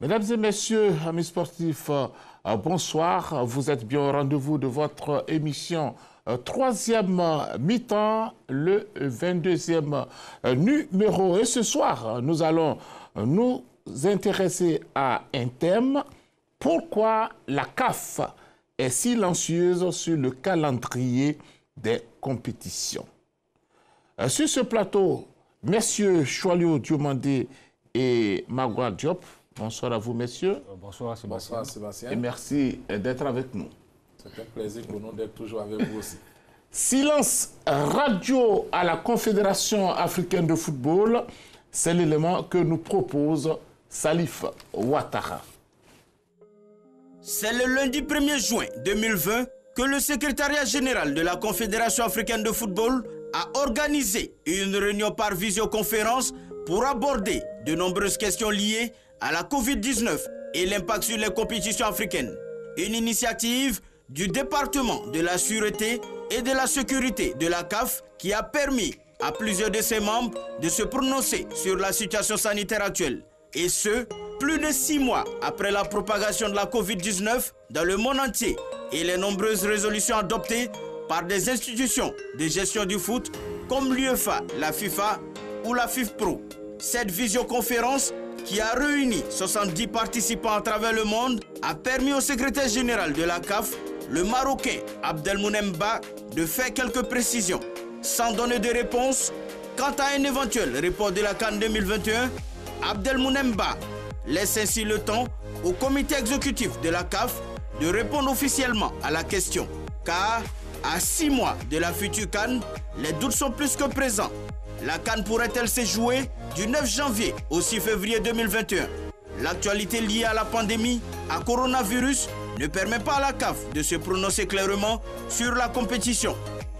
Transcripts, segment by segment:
Mesdames et messieurs, amis sportifs, bonsoir. Vous êtes bien au rendez-vous de votre émission troisième mi-temps, le 22e numéro. Et ce soir, nous allons nous intéresser à un thème. Pourquoi la CAF est silencieuse sur le calendrier des compétitions? Sur ce plateau, messieurs Choualio Diomandé et Magua Diop. Bonsoir à vous, messieurs. Bonsoir, Sébastien. Bonsoir, Sébastien. Et merci d'être avec nous. C'est un plaisir pour nous d'être toujours avec vous aussi. Silence radio à la Confédération africaine de football, c'est l'élément que nous propose Salif Ouattara. C'est le lundi 1er juin 2020 que le secrétariat général de la Confédération africaine de football a organisé une réunion par visioconférence pour aborder de nombreuses questions liées à la Covid-19 et l'impact sur les compétitions africaines. Une initiative du département de la sûreté et de la sécurité de la CAF qui a permis à plusieurs de ses membres de se prononcer sur la situation sanitaire actuelle. Et ce, plus de 6 mois après la propagation de la Covid-19 dans le monde entier et les nombreuses résolutions adoptées par des institutions de gestion du foot comme l'UEFA, la FIFA ou la FIFPro. Cette visioconférence qui a réuni 70 participants à travers le monde, a permis au secrétaire général de la CAF, le Marocain Abdelmounem Ba, de faire quelques précisions. Sans donner de réponse, quant à un éventuel report de la CAN 2021, Abdelmounem Ba laisse ainsi le temps au comité exécutif de la CAF de répondre officiellement à la question. Car, à 6 mois de la future CAN, les doutes sont plus que présents. La CAN pourrait-elle se jouer du 9 janvier au 6 février 2021? L'actualité liée à la pandémie, à coronavirus, ne permet pas à la CAF de se prononcer clairement sur la compétition.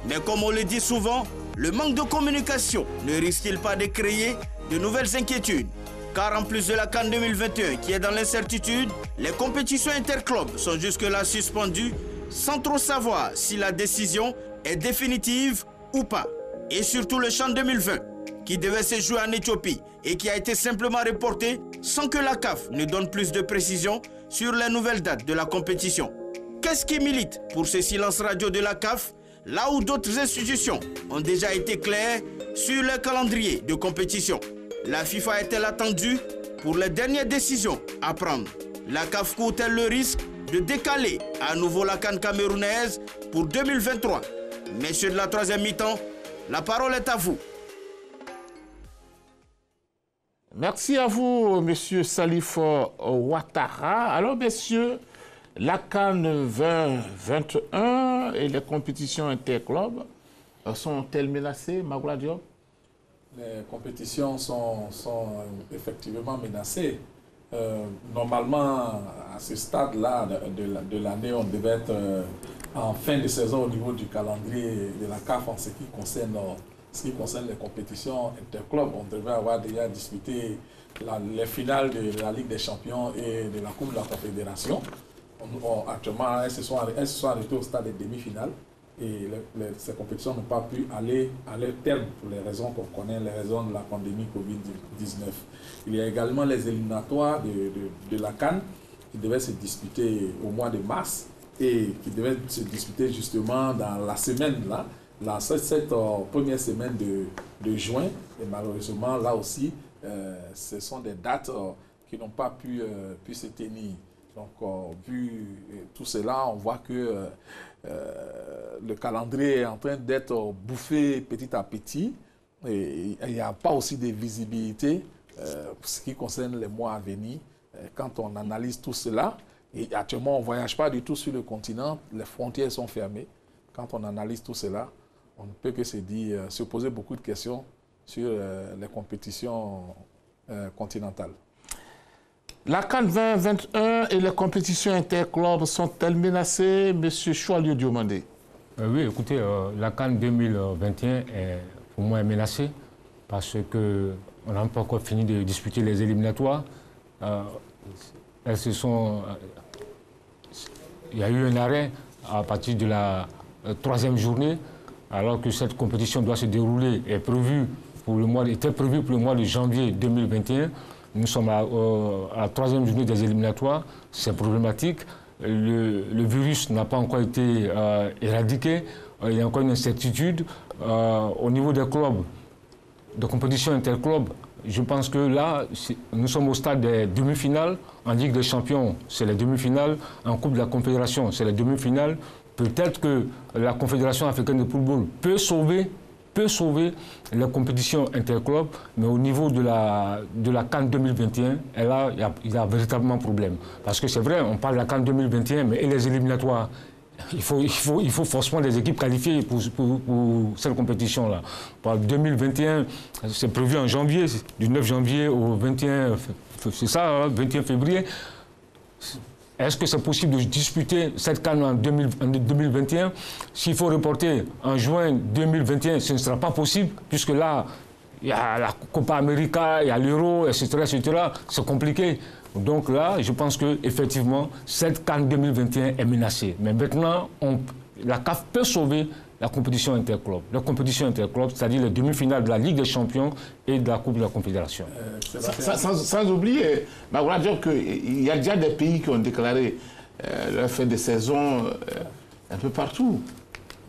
Mais comme on le dit souvent, le manque de communication ne risque-t-il pas de créer de nouvelles inquiétudes? Car en plus de la CAN 2021 qui est dans l'incertitude, les compétitions interclubs sont jusque-là suspendues sans trop savoir si la décision est définitive ou pas. Et surtout le CHAN 2020, qui devait se jouer en Éthiopie et qui a été simplement reporté sans que la CAF ne donne plus de précisions sur les nouvelles dates de la compétition. Qu'est-ce qui milite pour ce silence radio de la CAF, là où d'autres institutions ont déjà été claires sur le calendrier de compétition? La FIFA est-elle attendue pour les dernières décisions à prendre? La CAF court-elle le risque de décaler à nouveau la CAN camerounaise pour 2023? Messieurs de la troisième mi-temps, la parole est à vous. Merci à vous, monsieur Salif Ouattara. Alors, messieurs, la CAN 2021 et les compétitions interclubs sont-elles menacées, Magua Diop? Les compétitions sont effectivement menacées. Normalement, à ce stade-là de l'année, on devait être en fin de saison au niveau du calendrier de la CAF en ce qui concerne les compétitions interclubs. On devait avoir déjà disputé les finales de la Ligue des Champions et de la Coupe de la Confédération. Actuellement, elles se sont arrêtées au stade des demi-finales et ces compétitions n'ont pas pu aller à leur terme pour les raisons qu'on connaît, les raisons de la pandémie Covid-19. Il y a également les éliminatoires de la CAN qui devaient se disputer au mois de mars et qui devaient se disputer justement dans la semaine là, cette première semaine de juin. Et malheureusement, là aussi, ce sont des dates qui n'ont pas pu se tenir. Donc, vu tout cela, on voit que le calendrier est en train d'être bouffé petit à petit. Et il n'y a pas aussi de visibilité pour ce qui concerne les mois à venir. Quand on analyse tout cela, et actuellement, on ne voyage pas du tout sur le continent, les frontières sont fermées. Quand on analyse tout cela, on ne peut que se poser beaucoup de questions sur les compétitions continentales. La CAN 2021 et les compétitions interclubs sont-elles menacées, M. Choualio Diomandé? Oui, écoutez, la CAN 2021 est pour moi menacée parce qu'on n'a pas encore fini de disputer les éliminatoires. Il y a eu un arrêt à partir de la 3e journée, alors que cette compétition doit se dérouler, était prévue pour le mois de janvier 2021. Nous sommes à la 3e journée des éliminatoires. C'est problématique. Le virus n'a pas encore été éradiqué. Il y a encore une incertitude. Au niveau des clubs, de compétition interclubs, je pense que là, nous sommes au stade des demi-finales. En Ligue des Champions, c'est les demi-finales. En Coupe de la Confédération, c'est les demi-finales. Peut-être que la Confédération africaine de football peut sauver les compétitions interclubs, mais au niveau de la CAN 2021, il y a véritablement problème. Parce que c'est vrai, on parle de la CAN 2021, mais et les éliminatoires, il faut forcément des équipes qualifiées pour cette compétition-là. Pour 2021, c'est prévu en janvier, du 9 janvier au 21, c'est ça, hein, 21 février. Est-ce que c'est possible de disputer cette CAN en 2021? S'il faut reporter en juin 2021, ce ne sera pas possible, puisque là, il y a la Copa América, il y a l'Euro, etc. C'est compliqué. Donc là, je pense qu'effectivement, cette CAN 2021 est menacée. Mais maintenant, la CAF peut sauver la compétition interclub. La compétition interclub, c'est-à-dire les demi-finales de la Ligue des Champions et de la Coupe de la Confédération. Sans oublier, voilà, dire qu'il y a déjà des pays qui ont déclaré la fin de saison un peu partout.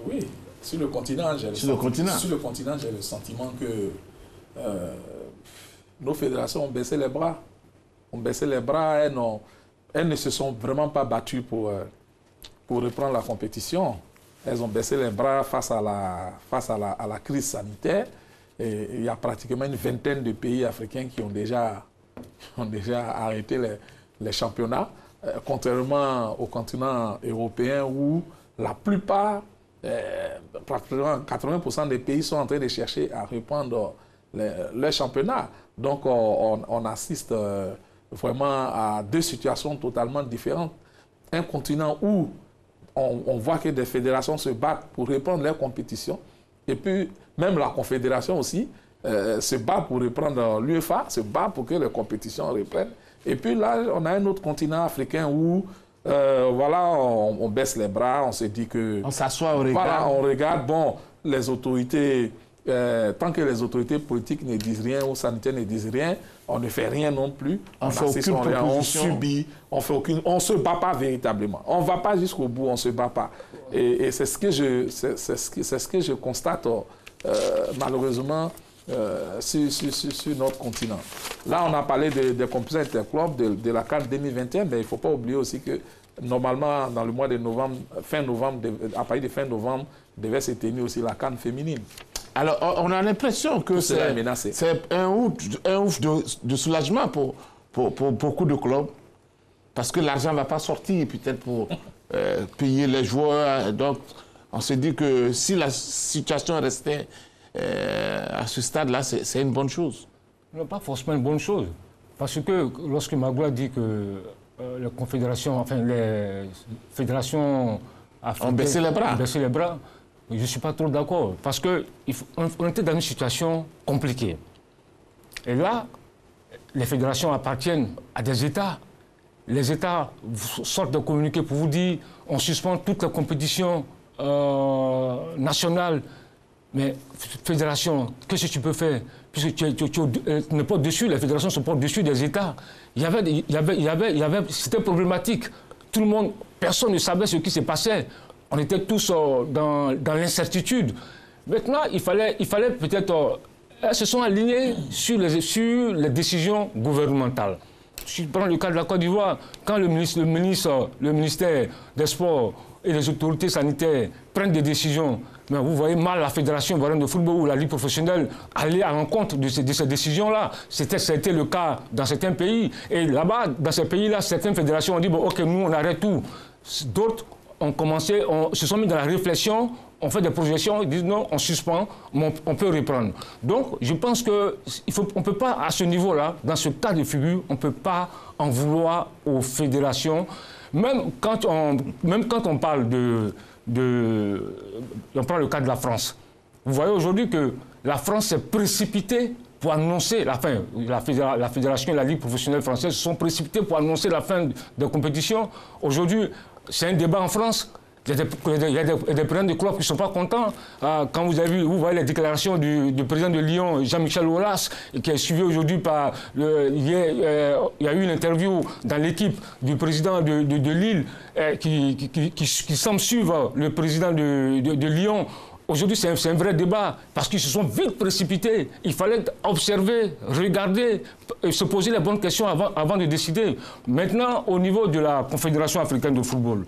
Oui, sur le continent, j'ai le sentiment que nos fédérations ont baissé les bras. Elles ne se sont vraiment pas battues pour reprendre la compétition. Elles ont baissé les bras face à la crise sanitaire. Et il y a pratiquement une vingtaine de pays africains qui ont déjà arrêté les championnats, contrairement au continent européen où la plupart, pratiquement 80% des pays sont en train de chercher à reprendre les championnats. Donc on assiste vraiment à deux situations totalement différentes. Un continent où on voit que des fédérations se battent pour reprendre leurs compétitions. Et puis, même la Confédération aussi se bat pour reprendre l'UEFA, se bat pour que les compétitions reprennent. Et puis là, on a un autre continent africain où, voilà, on baisse les bras, on se dit que... On s'assoit, on regarde. Voilà, on regarde, bon, les autorités... tant que les autorités politiques ne disent rien ou sanitaires ne disent rien, on ne fait rien non plus. On subit. On ne se bat pas véritablement. On ne va pas jusqu'au bout, on ne se bat pas. Et c'est ce que je constate malheureusement sur notre continent. Là, on a parlé des compétitions interclubs de la CAN 2021, mais il ne faut pas oublier aussi que normalement, dans le mois de novembre, à partir de fin novembre, devait se tenir aussi la CAN féminine. Alors, on a l'impression que c'est un ouf de soulagement pour beaucoup de clubs, parce que l'argent ne va pas sortir peut-être pour payer les joueurs. Donc, on se dit que si la situation restait à ce stade-là, c'est une bonne chose. Non, pas forcément une bonne chose. Parce que lorsque Magloire dit que les confédérations, enfin les fédérations africaines ont baissé les bras, je ne suis pas trop d'accord, parce qu'on était dans une situation compliquée. Et là, les fédérations appartiennent à des États. Les États sortent de communiqués pour vous dire on suspend toutes les compétitions nationales. Mais fédération, qu'est-ce que tu peux faire? Puisque tu n'es pas dessus, les fédérations ne sont pas au-dessus des États. C'était problématique. Tout le monde, personne ne savait ce qui se passait. On était tous dans l'incertitude. Maintenant, il fallait peut-être... elles se sont alignées sur les décisions gouvernementales. Si je prends le cas de la Côte d'Ivoire, quand le ministère des Sports et les autorités sanitaires prennent des décisions, mais vous voyez mal la Fédération ivoirienne de football ou la Ligue professionnelle aller à l'encontre de ces décisions-là. C'était le cas dans certains pays. Et là-bas, dans ces pays-là, certaines fédérations ont dit, bon, OK, nous, on arrête tout. D'autres se sont mis dans la réflexion, on fait des projections, ils disent non, on suspend, mais on peut reprendre. Donc, je pense qu'on ne peut pas, à ce niveau-là, dans ce cas de figure, on ne peut pas en vouloir aux fédérations. Même quand on parle on prend le cas de la France. Vous voyez aujourd'hui que la France s'est précipitée pour annoncer la fin. La Fédération et la Ligue professionnelle française se sont précipitées pour annoncer la fin des compétitions. Aujourd'hui, c'est un débat en France. Il y a des présidents de clubs qui ne sont pas contents. Quand vous voyez les déclarations du président de Lyon, Jean-Michel Aulas, qui est suivi aujourd'hui par... il y a eu une interview dans l'équipe du président de Lille qui semble suivre le président de Lyon. Aujourd'hui, c'est un vrai débat, parce qu'ils se sont vite précipités. Il fallait observer, regarder, se poser les bonnes questions avant de décider. Maintenant, au niveau de la Confédération africaine de football...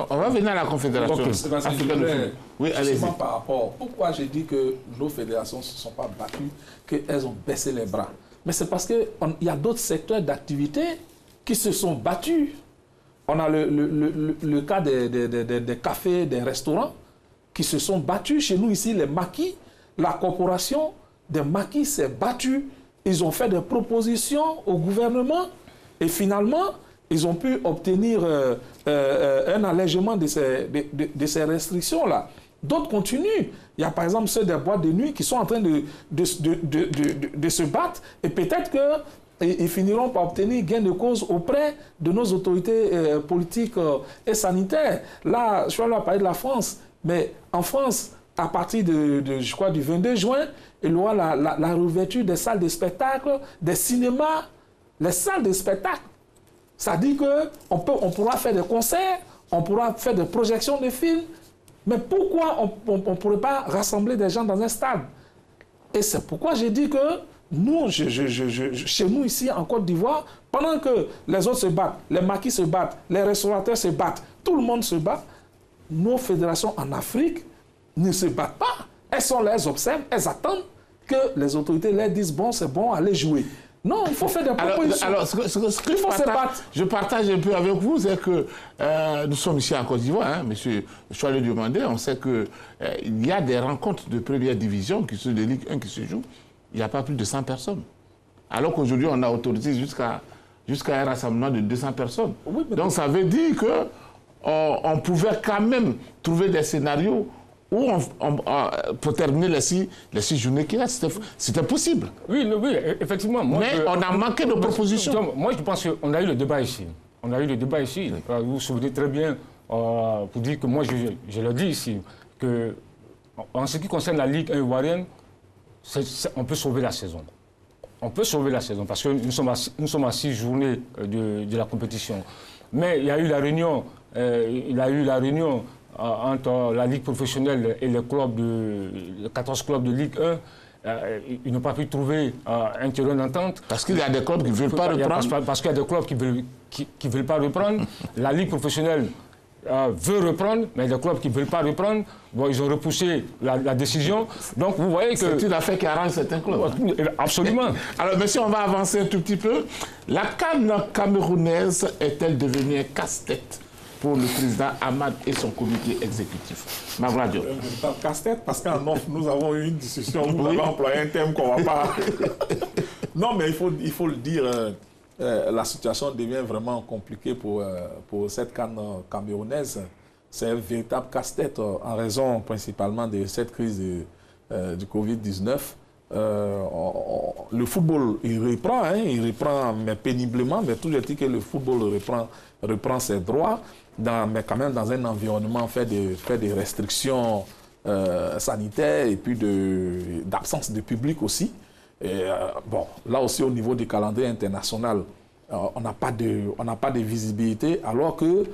On va venir à la Confédération africaine de football. Oui, allez-y. Par rapport, pourquoi j'ai dit que nos fédérations ne se sont pas battues, qu'elles ont baissé les bras? Mais c'est parce qu'il y a d'autres secteurs d'activité qui se sont battus. On a le cas des cafés, des restaurants, qui se sont battus. Chez nous, ici, les maquis, la corporation des maquis s'est battue. Ils ont fait des propositions au gouvernement et finalement, ils ont pu obtenir un allègement de ces restrictions-là. D'autres continuent. Il y a par exemple ceux des boîtes de nuit qui sont en train de se battre et peut-être qu'ils finiront par obtenir gain de cause auprès de nos autorités politiques et sanitaires. Là, je vais leur parler de la France. Mais en France, à partir je crois, du 22 juin, il y aura la réouverture des salles de spectacle, des cinémas, les salles de spectacle. Ça dit qu'on pourra faire des concerts, on pourra faire des projections de films, mais pourquoi on ne pourrait pas rassembler des gens dans un stade? Et c'est pourquoi j'ai dit que nous, chez nous ici en Côte d'Ivoire, pendant que les autres se battent, les maquis se battent, les restaurateurs se battent, tout le monde se bat, nos fédérations en Afrique ne se battent pas. Elles sont là, elles observent, elles attendent que les autorités leur disent bon, c'est bon, allez jouer. Non, il faut faire des propositions. Alors, ce que je partage un peu avec vous, c'est que nous sommes ici en Côte d'Ivoire, hein, monsieur Choix le demandait, on sait qu'il y a des rencontres de première division qui sont de Ligue 1 qui se jouent, il n'y a pas plus de 100 personnes. Alors qu'aujourd'hui, on a autorisé jusqu'à un rassemblement de 200 personnes. Oui, donc, ça veut dire qu'on pouvait quand même trouver des scénarios où pour terminer les six journées qu'il reste, c'était possible. Oui, effectivement. Mais on a manqué de propositions. Moi, je pense qu'on a eu le débat ici. On a eu le débat ici. Vous vous souvenez très bien, pour dire que moi, je le dis ici, que en ce qui concerne la Ligue 1 ivoirienne, on peut sauver la saison. On peut sauver la saison parce que nous sommes à 6 journées de la compétition. Mais il y a eu la réunion, entre la Ligue professionnelle et les 14 clubs de Ligue 1, ils n'ont pas pu trouver un terrain d'entente. Parce qu'il y a des clubs qui ne veulent pas reprendre. Parce qu'il y a des clubs qui veulent pas reprendre. La Ligue professionnelle veut reprendre, mais les clubs qui ne veulent pas reprendre, bon, ils ont repoussé la décision. Donc vous voyez que... C'est une affaire qui arrange certains clubs. Absolument. Alors, monsieur, on va avancer un tout petit peu. La CAN camerounaise est-elle devenue un casse-tête pour le président Hamad et son comité exécutif? Magladio. Casse-tête, parce qu'en off, nous avons eu une discussion, nous avons employé un terme qu'on ne va pas... Non, mais il faut le dire, la situation devient vraiment compliquée pour cette CAN camerounaise. C'est un véritable casse-tête en raison principalement de cette crise du Covid-19. Le football, il reprend mais péniblement, mais tout est dit que le football reprend ses droits, mais quand même dans un environnement fait des restrictions sanitaires et puis d'absence de public aussi. Et, bon, là aussi au niveau du calendrier international, on n'a pas de visibilité, alors que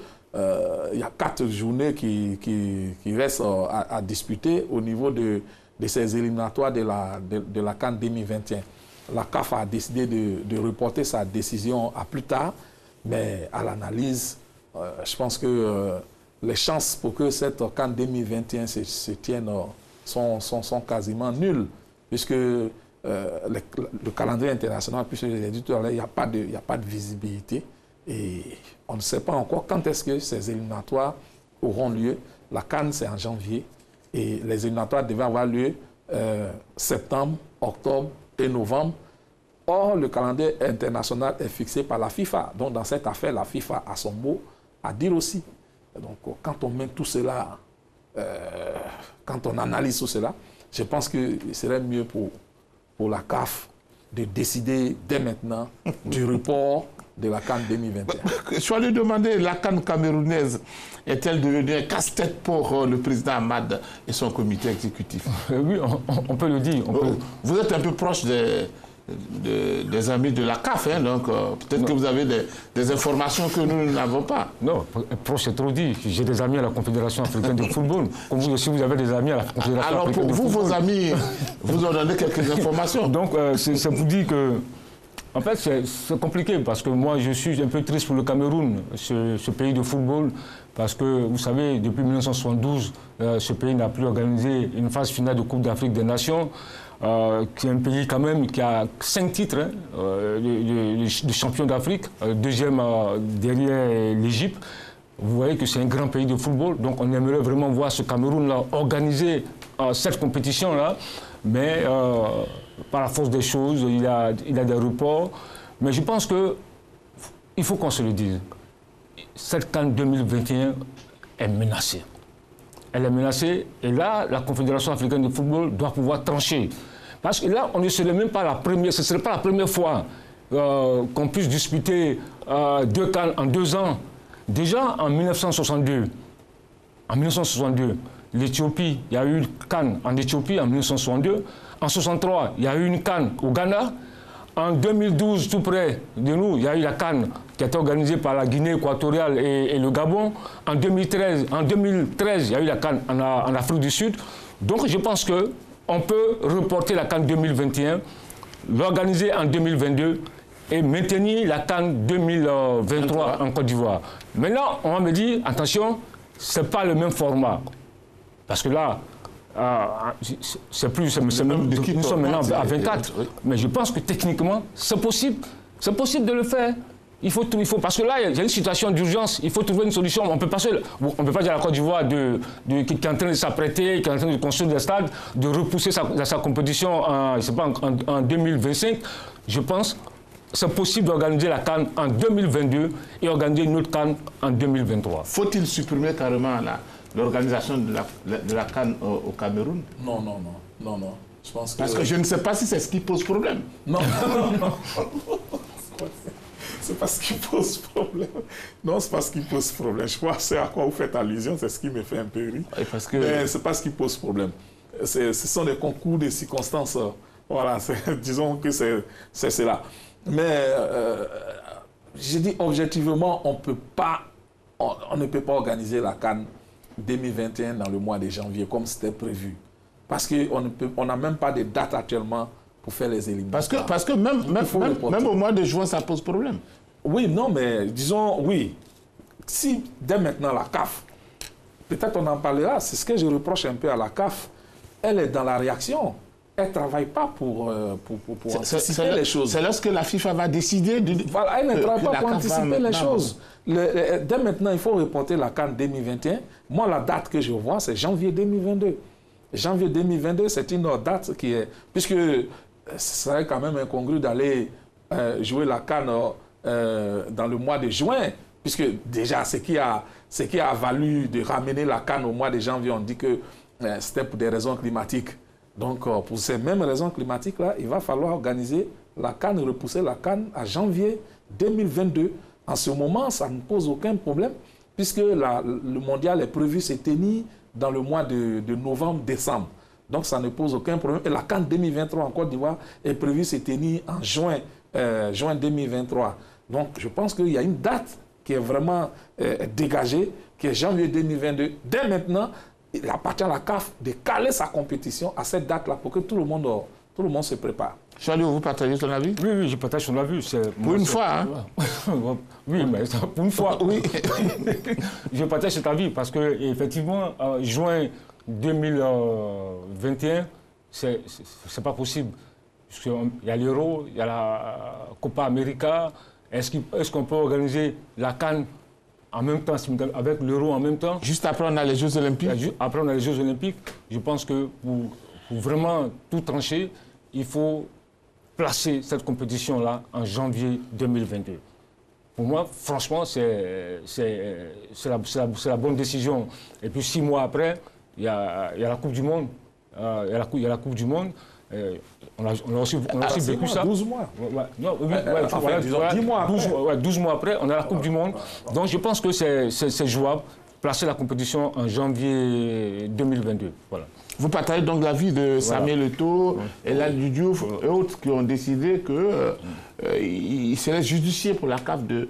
il y a 4 journées qui restent à disputer au niveau de ces éliminatoires de la CAN 2021. La CAF a décidé de reporter sa décision à plus tard, mais à l'analyse, je pense que les chances pour que cette CAN 2021 se tienne sont quasiment nulles, puisque le calendrier international, puisque je l'ai dit tout à l'heure, il n'y a pas de visibilité et on ne sait pas encore quand est-ce que ces éliminatoires auront lieu. La CAN, c'est en janvier et les éliminatoires devaient avoir lieu septembre, octobre et novembre. Or, le calendrier international est fixé par la FIFA. Donc, dans cette affaire, la FIFA a son mot à dire aussi. Donc, quand on met tout cela, quand on analyse tout cela, je pense qu'il serait mieux pour la CAF de décider dès maintenant du report de la CAN 2021. Je suis allé demander, la CAN camerounaise est-elle devenue un casse-tête pour le président Ahmad et son comité exécutif? Oui, on peut le dire. Vous êtes un peu proche des amis de la CAF, hein, donc peut-être que vous avez des informations que nous n'avons pas. Non, proche c'est trop dit. J'ai des amis à la Confédération africaine de football, comme vous aussi vous avez des amis à la Confédération africaine de football. Alors pour vous, vos amis, vous ont donné quelques informations. Donc c'est pour dire que, en fait c'est compliqué parce que moi je suis un peu triste pour le Cameroun, ce pays de football, parce que vous savez, depuis 1972, ce pays n'a plus organisé une phase finale de Coupe d'Afrique des Nations. Qui est un pays quand même qui a 5 titres de champion d'Afrique, deuxième derrière l'Égypte. Vous voyez que c'est un grand pays de football, donc on aimerait vraiment voir ce Cameroun-là organiser cette compétition-là, mais par la force des choses, il y a des reports. Mais je pense qu'il faut qu'on se le dise, cette CAN 2021 est menacée. Elle est menacée et là, la Confédération africaine de football doit pouvoir trancher. Parce que là, on ne serait même pas la première, ce ne serait pas la première fois qu'on puisse disputer 2 CAN en 2 ans. Déjà en 1962, l'Éthiopie, il y a eu une CAN en Éthiopie en 1962. En 1963, il y a eu une CAN au Ghana. En 2012, tout près de nous, il y a eu la CAN qui a été organisée par la Guinée équatoriale et le Gabon. En 2013, il y a eu la CAN en Afrique du Sud. Donc je pense qu'on peut reporter la CAN 2021, l'organiser en 2022 et maintenir la CAN 2023 en Côte d'Ivoire. Maintenant, on va me dire, attention, ce n'est pas le même format. Parce que là, nous sommes maintenant à 24. Mais je pense que techniquement, c'est possible. C'est possible de le faire. Il faut, parce que là, il y a une situation d'urgence. Il faut trouver une solution. On ne peut pas dire à la Côte d'Ivoire qui est en train de s'apprêter, qui est en train de construire des stades, de repousser sa compétition en 2025. Je pense que c'est possible d'organiser la CAN en 2022 et organiser une autre CAN en 2023. Faut-il supprimer carrément l'organisation de la CAN au Cameroun? Non. Je pense que... Parce que je ne sais pas si c'est ce qui pose problème. Non. C'est pas ce qui pose problème. Non, c'est pas ce qui pose problème. Je crois que c'est à quoi vous faites allusion, c'est ce qui me fait un peu rire. Mais c'est pas ce qui pose problème. Ce sont des concours de circonstances. Voilà, disons que c'est cela. Mais je dis objectivement, on ne peut pas organiser la CAN 2021 dans le mois de janvier comme c'était prévu. Parce qu'on n'a même pas de date actuellement pour faire les éliminatoires. Parce que même au mois de juin, ça pose problème. Oui, non, mais disons, oui. Si dès maintenant la CAF, peut-être on en parlera, c'est ce que je reproche un peu à la CAF, elle est dans la réaction. Elle ne travaille pas pour anticiper les choses. C'est lorsque la FIFA va décider... Voilà, elle ne travaille pas pour anticiper les choses. Dès maintenant, il faut reporter la CAN 2021. Moi, la date que je vois, c'est janvier 2022. Janvier 2022, c'est une autre date qui est... Puisque ce serait quand même incongru d'aller jouer la CAN dans le mois de juin, puisque déjà, ce qui a valu de ramener la CAN au mois de janvier, on dit que c'était pour des raisons climatiques. Donc, pour ces mêmes raisons climatiques-là, il va falloir organiser la CAN et repousser la CAN à janvier 2022. En ce moment, ça ne pose aucun problème, puisque le mondial est prévu se tenir dans le mois de novembre-décembre. Donc, ça ne pose aucun problème. Et la CAN 2023 en Côte d'Ivoire est prévue se tenir en juin 2023. Donc, je pense qu'il y a une date qui est vraiment dégagée, qui est janvier 2022. Dès maintenant, il appartient à la CAF de caler sa compétition à cette date-là pour que tout le monde se prépare. Chalio, vous partagez son avis? Oui, je partage son avis. Pour une fois, hein? Oui, mais pour une fois, oui. Je partage cet avis parce que, effectivement, juin 2021, c'est pas possible. Il y a l'Euro, il y a la Copa América. Est-ce qu'on peut organiser la CAN en même temps, avec l'Euro en même temps? Juste après, on a les Jeux Olympiques. Après, on a les Jeux Olympiques. Je pense que pour vraiment tout trancher, il faut placer cette compétition-là en janvier 2022. Pour moi, franchement, c'est la bonne décision. Et puis 6 mois après, il y a la Coupe du Monde. Il y a la Coupe du Monde. On a aussi vécu ça. 12 mois. Non, voilà, 10 mois après. 12 mois après, on a la Coupe du Monde. Donc je pense que c'est jouable. Placer la compétition en janvier 2022. Voilà. Vous partagez donc l'avis de Samuel Eto'o et Ladji Diouf et autres qui ont décidé qu'il serait judicieux pour la CAF de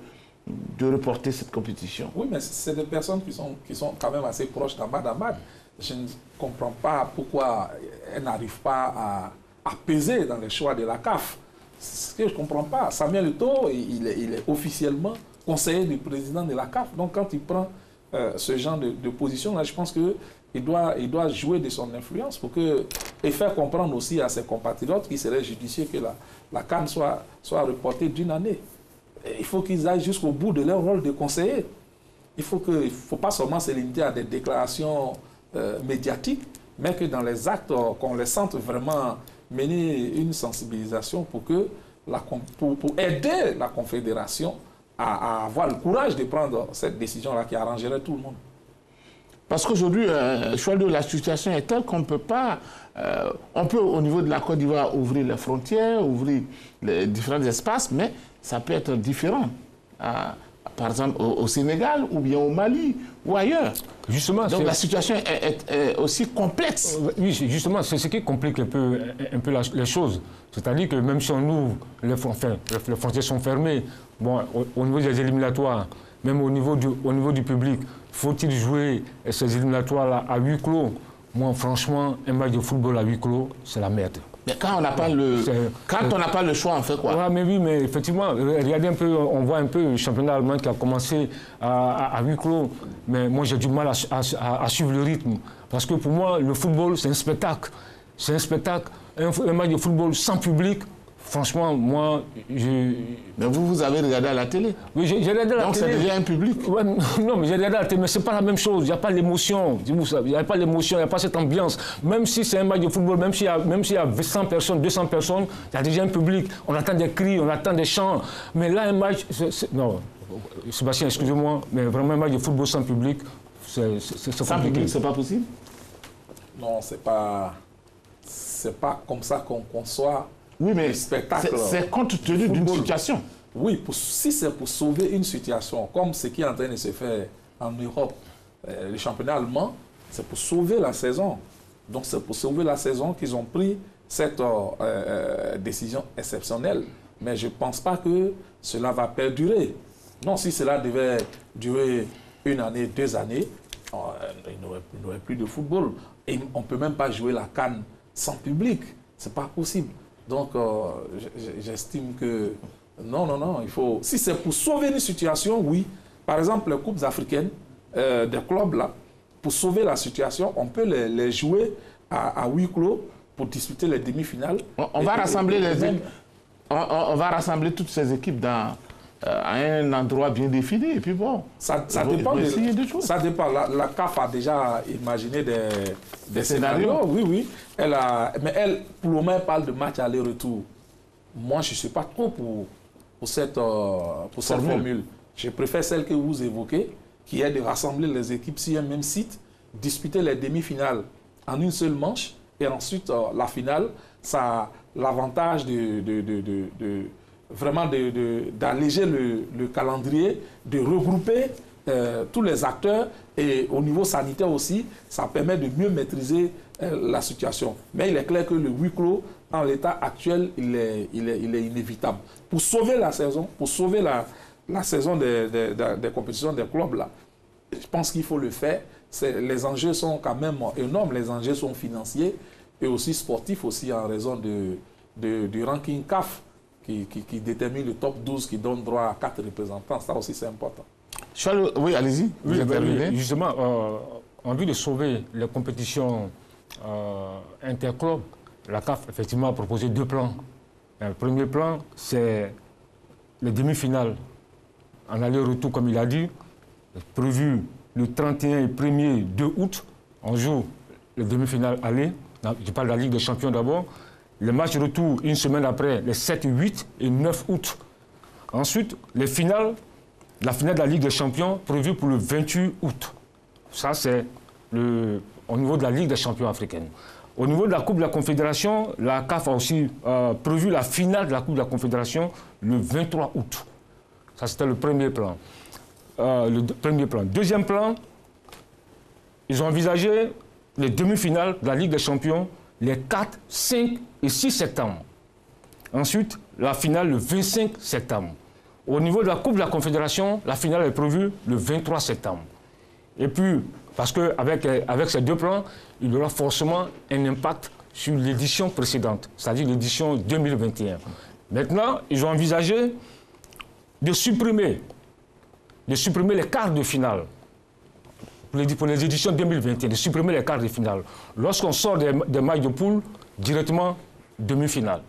reporter cette compétition. Oui, mais c'est des personnes qui sont quand même assez proches d'Ahmad Ahmad. Je ne comprends pas pourquoi elles n'arrivent pas à peser dans les choix de la CAF. C'est ce que je ne comprends pas. Samuel Eto'o, il est officiellement conseiller du président de la CAF. Donc quand il prend ce genre de position-là, je pense qu'il doit jouer de son influence et faire comprendre aussi à ses compatriotes qu'il serait judicieux que la CAN soit reportée d'une année. Il faut qu'ils aillent jusqu'au bout de leur rôle de conseiller. Il ne faut pas seulement se limiter à des déclarations médiatiques, mais que dans les actes, qu'on les sente vraiment mener une sensibilisation pour aider la Confédération à avoir le courage de prendre cette décision-là qui arrangerait tout le monde. Parce qu'aujourd'hui, la situation est telle qu'on ne peut pas... on peut, au niveau de la Côte d'Ivoire, ouvrir les frontières, ouvrir les différents espaces, mais ça peut être différent. Par exemple, au Sénégal, ou bien au Mali, ou ailleurs. Justement, donc la situation est aussi complexe. Oui, justement, c'est ce qui complique un peu les choses. C'est-à-dire que même si on ouvre, les frontières sont fermées, bon, au niveau des éliminatoires, même au niveau du public, faut-il jouer ces éliminatoires-là à huis clos? Moi, franchement, un match de football à huis clos, c'est la merde. Mais quand on n'a pas le choix, on fait quoi? Ouais, mais oui, mais effectivement, regardez un peu, on voit un peu le championnat allemand qui a commencé à huis clos. Mais moi, j'ai du mal à suivre le rythme. Parce que pour moi, le football, c'est un spectacle. C'est un spectacle. Un match de football sans public, franchement, moi, Mais vous avez regardé à la télé? Oui, j'ai regardé à la télé. Donc ça devient un public? Ouais, non, mais j'ai regardé à la télé, mais ce n'est pas la même chose. Il n'y a pas l'émotion. Il n'y a pas l'émotion, il n'y a pas cette ambiance. Même si c'est un match de football, même s'il y a 100 personnes, 200 personnes, il y a déjà un public. On attend des cris, on attend des chants. Mais là, un match... Non, Sébastien, excusez-moi, mais vraiment un match de football sans public, c'est compliqué. Sans public, c'est pas possible? Non, c'est pas comme ça qu'on conçoit. Oui, mais spectacle. C'est compte tenu d'une situation. Oui, si c'est pour sauver une situation, comme ce qui est en train de se faire en Europe, le championnat allemand, c'est pour sauver la saison. Donc c'est pour sauver la saison qu'ils ont pris cette décision exceptionnelle. Mais je ne pense pas que cela va perdurer. Non, si cela devait durer 1 année, 2 années, il n'y aurait plus de football. Et on ne peut même pas jouer la CAN sans public. Ce n'est pas possible. Donc, j'estime que non, il faut... Si c'est pour sauver une situation, oui. Par exemple, les coupes africaines des clubs, là, pour sauver la situation, on peut les jouer à huis clos pour disputer les demi-finales. On va rassembler toutes ces équipes à un endroit bien défini, et puis bon, ça dépend ça dépend. La CAF a déjà imaginé des scénarios. Oui. Mais elle, pour le moment, elle parle de match aller-retour. Moi, je ne suis pas trop pour cette formule. Je préfère celle que vous évoquez, qui est de rassembler les équipes sur un même site, disputer les demi-finales en une seule manche, et ensuite la finale. Ça a l'avantage vraiment d'alléger le calendrier, de regrouper tous les acteurs, et au niveau sanitaire aussi, ça permet de mieux maîtriser la situation. Mais il est clair que le huis clos, en l'état actuel, il est inévitable. Pour sauver la saison, la saison des compétitions des clubs, là, je pense qu'il faut le faire. Les enjeux sont quand même énormes, les enjeux sont financiers et aussi sportifs, aussi en raison du ranking CAF, qui détermine le top 12, qui donne droit à 4 représentants. Ça aussi, c'est important. Charles, oui, allez-y. Oui, justement, en vue de sauver les compétitions interclubs, la CAF, effectivement, a proposé 2 plans. Le premier plan, c'est les demi-finales en aller-retour, comme il a dit, prévu le 31 et 1er 2 août. On joue les demi-finales aller. Je parle de la Ligue des Champions d'abord. Le match retour, une semaine après, les 7, 8 et 9 août. Ensuite, la finale de la Ligue des Champions prévue pour le 28 août. Ça, c'est au niveau de la Ligue des Champions africaine. Au niveau de la Coupe de la Confédération, la CAF a aussi prévu la finale de la Coupe de la Confédération le 23 août. Ça, c'était le premier plan. Deuxième plan, ils ont envisagé les demi-finales de la Ligue des Champions les 4, 5 et 6 septembre. Ensuite, la finale le 25 septembre. Au niveau de la Coupe de la Confédération, la finale est prévue le 23 septembre. Et puis, parce qu'avec ces deux plans, il y aura forcément un impact sur l'édition précédente, c'est-à-dire l'édition 2021. Maintenant, ils ont envisagé de supprimer les quarts de finale pour les éditions 2021, de supprimer les quarts de finale. Lorsqu'on sort des matchs de poule, directement demi-finale.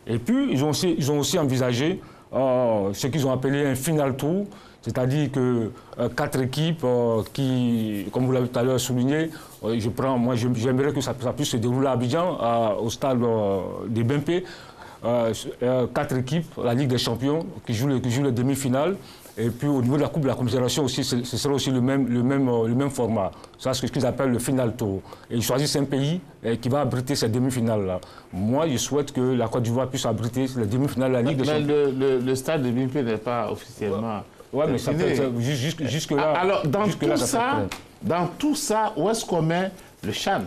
Et puis, ils ont aussi envisagé ce qu'ils ont appelé un final tour, c'est-à-dire que 4 équipes qui, comme vous l'avez tout à l'heure souligné, j'aimerais que ça puisse se dérouler à Abidjan, au stade des BMP. 4 équipes, la Ligue des Champions, qui jouent les demi-finales. Et puis au niveau de la Coupe de la Confédération aussi, ce sera aussi le même format. Ça, c'est ce qu'ils appellent le final tour. Et ils choisissent un pays qui va abriter ces demi-finales-là. Moi, je souhaite que la Côte d'Ivoire puisse abriter les demi-finales de la Ligue des Champions. Mais le stade de BMP n'est pas officiellement... Oui, mais ça peut jusque-là... Alors, dans tout ça, où est-ce qu'on met le CHAN?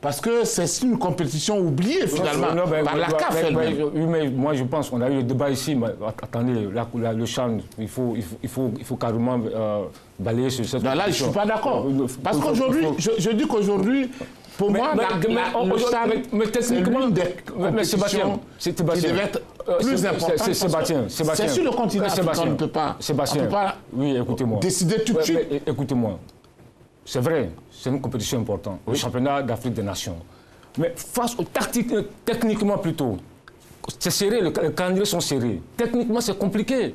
Parce que c'est une compétition oubliée, finalement, par la CAF elle-même. Oui, mais moi, je pense qu'on a eu le débat ici. Mais, attendez, le CHAN, il faut carrément balayer sur cette compétition. Là, je ne suis pas d'accord. Parce qu'aujourd'hui, je dis qu'aujourd'hui, pour moi, le CHAN, c'est l'une des compétitions qui devait être plus importante. C'est sur le continent africain, on ne peut pas décider tout de suite. Écoutez-moi. C'est vrai, c'est une compétition importante, le championnat d'Afrique des Nations. Mais face aux techniquement plutôt, c'est serré, les calendriers sont serrés. Techniquement, c'est compliqué.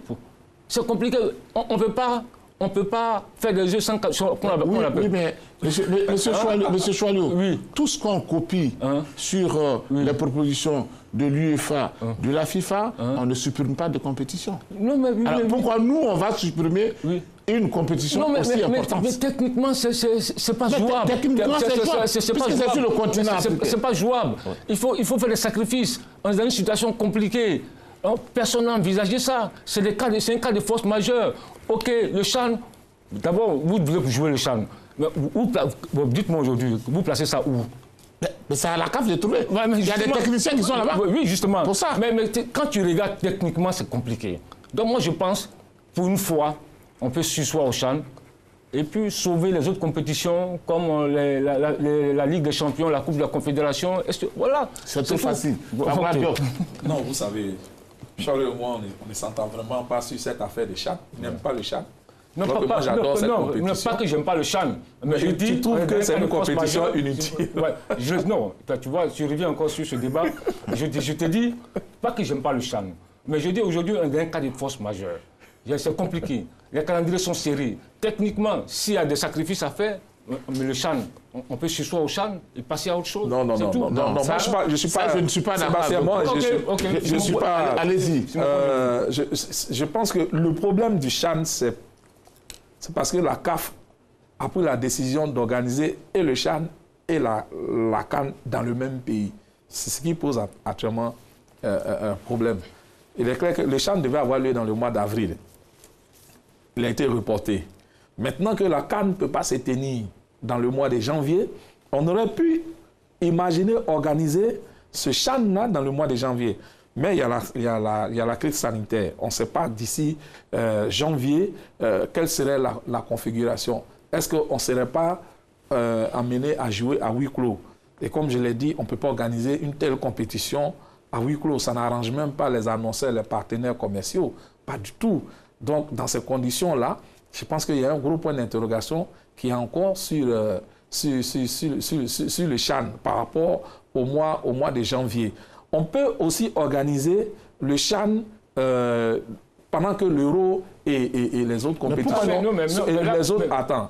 C'est compliqué. On ne peut pas faire des jeux sans qu'on appelle. Oui, mais Monsieur Choualio, tout ce qu'on copie sur les propositions de l'UEFA, de la FIFA, on ne supprime pas de compétition. Non, mais, alors, pourquoi nous, on va supprimer une compétition aussi importante? Mais techniquement, c'est pas jouable. Techniquement, c'est pas jouable. Sur le continent c'est pas jouable. Il faut faire des sacrifices. On est dans une situation compliquée. Personne n'a envisagé ça. C'est un cas de force majeure. OK, le CHAN, d'abord, vous voulez jouer le CHAN. Dites-moi aujourd'hui, vous placez ça où? Mais c'est à la CAF de trouver. Il y a des techniciens qui sont là-bas. Oui, justement. Pour ça. Mais quand tu regardes techniquement, c'est compliqué. Donc moi, je pense, pour une fois, on peut s'asseoir au CHAN et puis sauver les autres compétitions comme la Ligue des Champions, la Coupe de la Confédération. Voilà. C'est trop facile. Non, vous savez, Charles et moi, on ne s'entend vraiment pas sur cette affaire de CHAN. On n'aime pas le CHAN. Non, pas que j'aime pas le CHAN. Mais je dis, tu trouves que c'est une compétition inutile. Non, tu vois, je reviens encore sur ce débat. Je te dis, pas que j'aime pas le CHAN. Mais je dis aujourd'hui, on a un cas de force majeure. C'est compliqué. Les calendriers sont serrés. Techniquement, s'il y a des sacrifices à faire, mais le CHAN, on peut s'asseoir au CHAN et passer à autre chose. Non, je ne suis pas d'accord. Je suis pas. Allez-y. Je pense que le problème du CHAN, c'est parce que la CAF a pris la décision d'organiser et le CHAN et la CAN dans le même pays. C'est ce qui pose actuellement un problème. Il est clair que le CHAN devait avoir lieu dans le mois d'avril. Il a été reporté. Maintenant que la CAN ne peut pas se tenir dans le mois de janvier, on aurait pu imaginer organiser ce CHAN-là dans le mois de janvier. Mais il y a la crise sanitaire. On ne sait pas d'ici janvier quelle serait la configuration. Est-ce qu'on ne serait pas amené à jouer à huis clos? Et comme je l'ai dit, on ne peut pas organiser une telle compétition à huis clos. Ça n'arrange même pas les annonceurs, les partenaires commerciaux. Pas du tout. Donc, dans ces conditions-là, je pense qu'il y a un gros point d'interrogation qui est encore sur le CHAN par rapport au mois de janvier. On peut aussi organiser le CHAN pendant que l'Euro et les autres compétitions... Attends.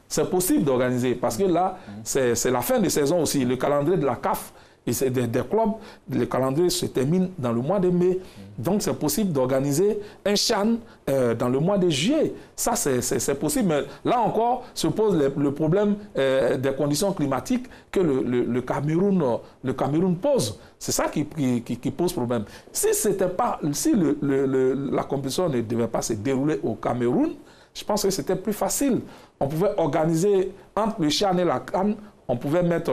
C'est possible d'organiser parce que là, c'est la fin de saison aussi. Le calendrier de la CAF Et c'est des clubs, le calendrier se termine dans le mois de mai. Donc, c'est possible d'organiser un CHAN dans le mois de juillet. Ça, c'est possible. Mais là encore, se pose le problème des conditions climatiques que le Cameroun pose. C'est ça qui pose problème. Si la compétition ne devait pas se dérouler au Cameroun, je pense que c'était plus facile. On pouvait organiser entre le CHAN et la CAN. On pouvait mettre,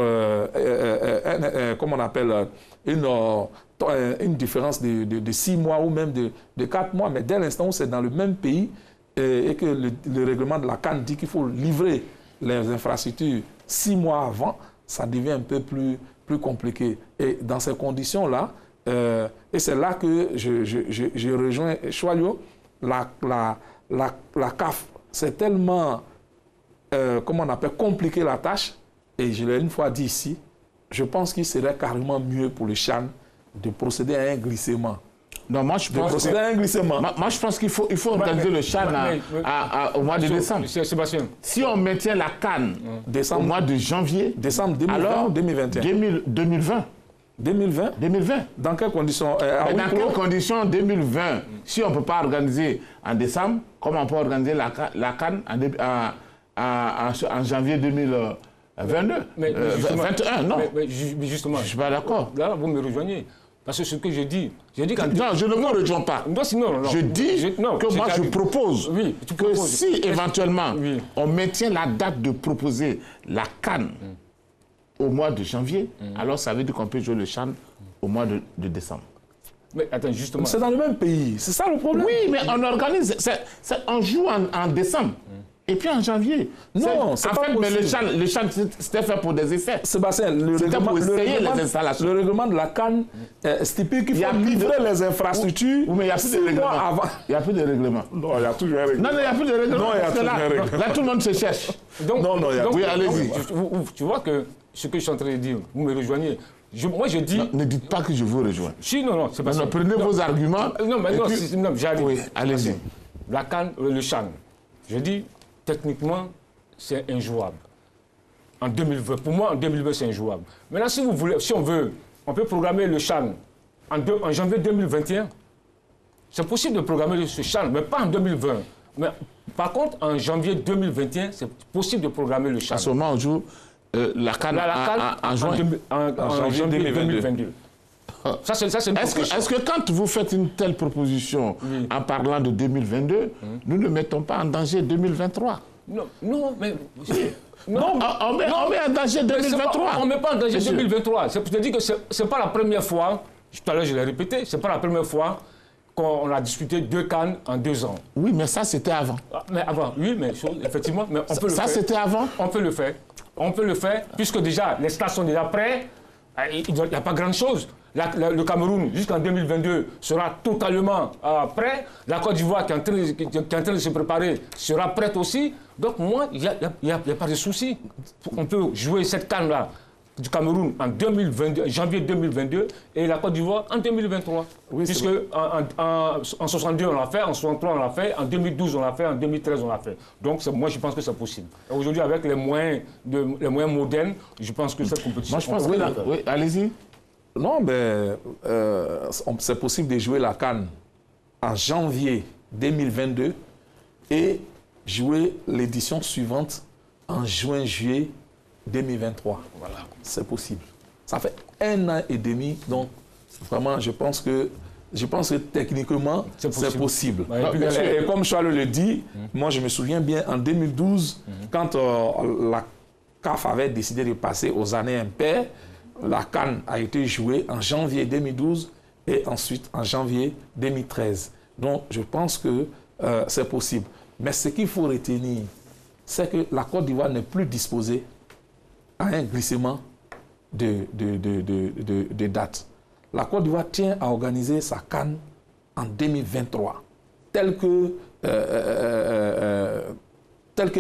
comment on appelle, une différence de 6 mois ou même de 4 mois. Mais dès l'instant où c'est dans le même pays et que le règlement de la CAN dit qu'il faut livrer les infrastructures 6 mois avant, ça devient un peu plus compliqué. Et dans ces conditions-là, et c'est là que je rejoins Choalio, la CAF, c'est tellement, comment on appelle, compliqué la tâche. Et je l'ai une fois dit ici, je pense qu'il serait carrément mieux pour le CHAN de procéder à un glissement. Non, moi je pense qu'il faut organiser le CHAN au mois de décembre. Sébastien. Si on maintient la CAN au mois de janvier, décembre 2020 alors, ou 2021 2020. 2020. Dans quelles conditions dans quelles conditions 2020? Si on ne peut pas organiser en décembre, comment on peut organiser la CAN en janvier 2022? 21, non. Mais justement, je ne suis pas d'accord. Là, vous me rejoignez. Parce que ce que je dis non, je ne vous rejoins pas. Non. Je dis que moi, je propose que si éventuellement on maintient la date de proposer la CAN au mois de janvier, alors ça veut dire qu'on peut jouer le CHAN au mois de décembre. Mais attends, justement. C'est dans le même pays. C'est ça le problème. Oui, mais on organise. On joue en décembre. Et puis en janvier. Non, c'est pas possible. Mais le CHAN, c'était fait pour des essais. Sébastien, le règlement de la CAN stipule qu'il faut livrer les infrastructures. Oui, mais il n'y a plus de règlement. Il n'y a plus de règlement. Non, il y a toujours un règlement. Non, il n'y a plus de règlement. Non, il y a toujours un règlement. Là, tout le monde se cherche. Oui, allez-y. Tu vois que ce que je suis en train de dire, vous me rejoignez. Moi, je dis... Non, ne dites pas que je vous rejoins. Si, non, c'est pas ça. Prenez vos arguments. Non, j'arrive. Oui, allez-y. La CAN, le CHAN. Je dis, techniquement, c'est injouable. En 2020, pour moi, en 2020, c'est injouable. Maintenant, si on veut, on peut programmer le CHAN en janvier 2021. C'est possible de programmer ce CHAN, mais pas en 2020. Mais, par contre, en janvier 2021, c'est possible de programmer le CHAN. À ce moment, on joue la CAN en janvier 2022. Ça, c'est Est-ce que quand vous faites une telle proposition en parlant de 2022, nous ne mettons pas en danger 2023? Non, mais... Non, on met en danger 2023. On ne met pas en danger 2023. C'est pour te dire que ce n'est pas la première fois, tout à l'heure je l'ai répété, ce n'est pas la première fois qu'on a disputé 2 CAN en 2 ans. Oui, mais ça c'était avant. Mais avant, oui, mais effectivement, mais on peut le faire. Ça c'était avant? On peut le faire. On peut le faire, puisque déjà, les stades sont déjà prêts. Il n'y a pas grand-chose. Le Cameroun, jusqu'en 2022, sera totalement prêt. La Côte d'Ivoire, qui est en train de se préparer, sera prête aussi. Donc, moi, il n'y a pas de souci. On peut jouer cette CAN-là du Cameroun en janvier 2022 et la Côte d'Ivoire en 2023. Oui, puisque en 62, on l'a fait, en 63, on l'a fait, en 2012, on l'a fait, en 2013, on l'a fait. Donc, moi, je pense que c'est possible. Aujourd'hui, avec les moyens modernes, je pense que cette compétition... Moi, je pense que... Oui, allez-y. Non, mais c'est possible de jouer la CAN en janvier 2022 et jouer l'édition suivante en juin-juillet 2023. Voilà, c'est possible. Ça fait 1 an et demi, donc vraiment, je pense que techniquement, c'est possible. Et comme Charles le dit, moi je me souviens bien en 2012, quand la CAF avait décidé de passer aux années impaires, la CAN a été jouée en janvier 2012 et ensuite en janvier 2013. Donc, je pense que c'est possible. Mais ce qu'il faut retenir, c'est que la Côte d'Ivoire n'est plus disposée à un glissement de date. La Côte d'Ivoire tient à organiser sa CAN en 2023, tel que